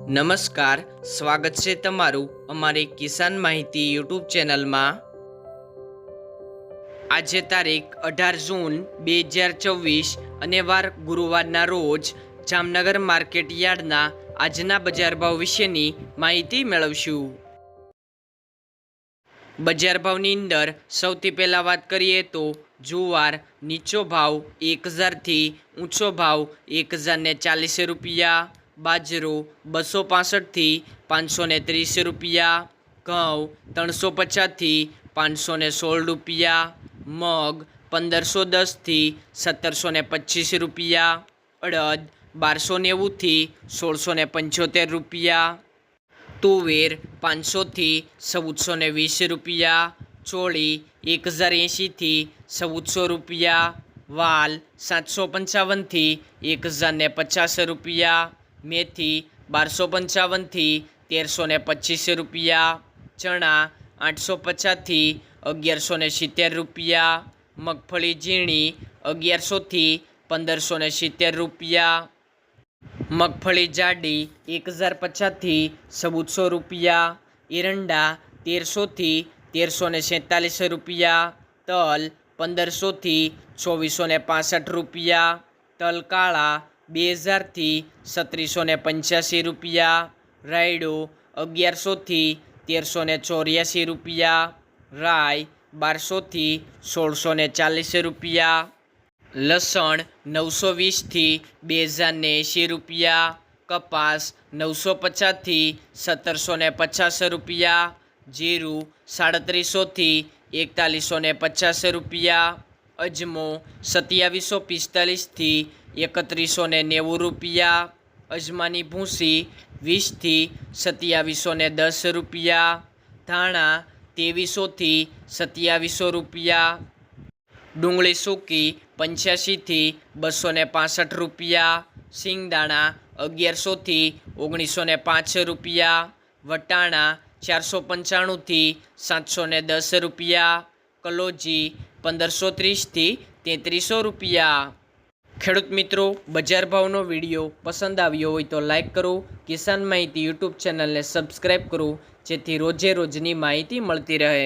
નમસ્કાર, સ્વાગત છે તમારું અમારી કિસાન માહિતી યુટ્યુબ ચેનલમાં। આજે તારીખ 18 જૂન 2024 અને વાર ગુરુવારના રોજ જામનગર માર્કેટ યાર્ડના આજના બજાર ભાવ વિશેની માહિતી મેળવશું। બજાર ભાવની અંદર સૌથી પહેલાં વાત કરીએ તો જુવાર નીચો ભાવ 1000 થી ઊંચો ભાવ 1040 રૂપિયા, બાજરો 265 થી 530 રૂપિયા, ઘઉં 350 થી 516 રૂપિયા, મગ 1510 થી 1725 રૂપિયા, અડદ 1290 થી 1675 રૂપિયા, તુવેર 500 થી 1420 રૂપિયા, ચોળી 1080 થી 1400 રૂપિયા, વાલ 755 થી 1050 રૂપિયા, મેથી 1255 થી 1325 રૂપિયા, ચણા 850 થી 1170 રૂપિયા, મગફળી ઝીણી 1100 થી 1570 રૂપિયા, મગફળી જાડી 1050 થી 1400 રૂપિયા, એરંડા 1300 થી 1347 રૂપિયા, તલ 1500 થી 2465 રૂપિયા, તલ કાળા 2000 થી 3785 રૂપિયા, રાયડો 1100 થી 1384 રૂપિયા, રાઈ 1200 થી 1640 રૂપિયા, લસણ 920 થી 2080 રૂપિયા, કપાસ 950 થી 1750 રૂપિયા, જીરું 3700 થી 4150 રૂપિયા, અજમો 2745 થી 3190 રૂપિયા, અજમાની ભૂસી 20 થી 2710 રૂપિયા, ધાણા 2300 થી 2700 રૂપિયા, ડુંગળી સૂકી 85 થી 265 રૂપિયા, સિંગદાણા 1100 થી 1905 રૂપિયા, વટાણા 495 થી 710 રૂપિયા, કલોજી 1530 થી 3300 રૂપિયા। ખેડૂત મિત્રો, બજાર ભાવનો વિડીયો પસંદ આવ્યો હોય તો લાઈક કરો, કિસાન માહિતી યુટ્યુબ ચેનલને સબસ્ક્રાઈબ કરો, જેથી રોજે રોજની માહિતી મળતી રહે।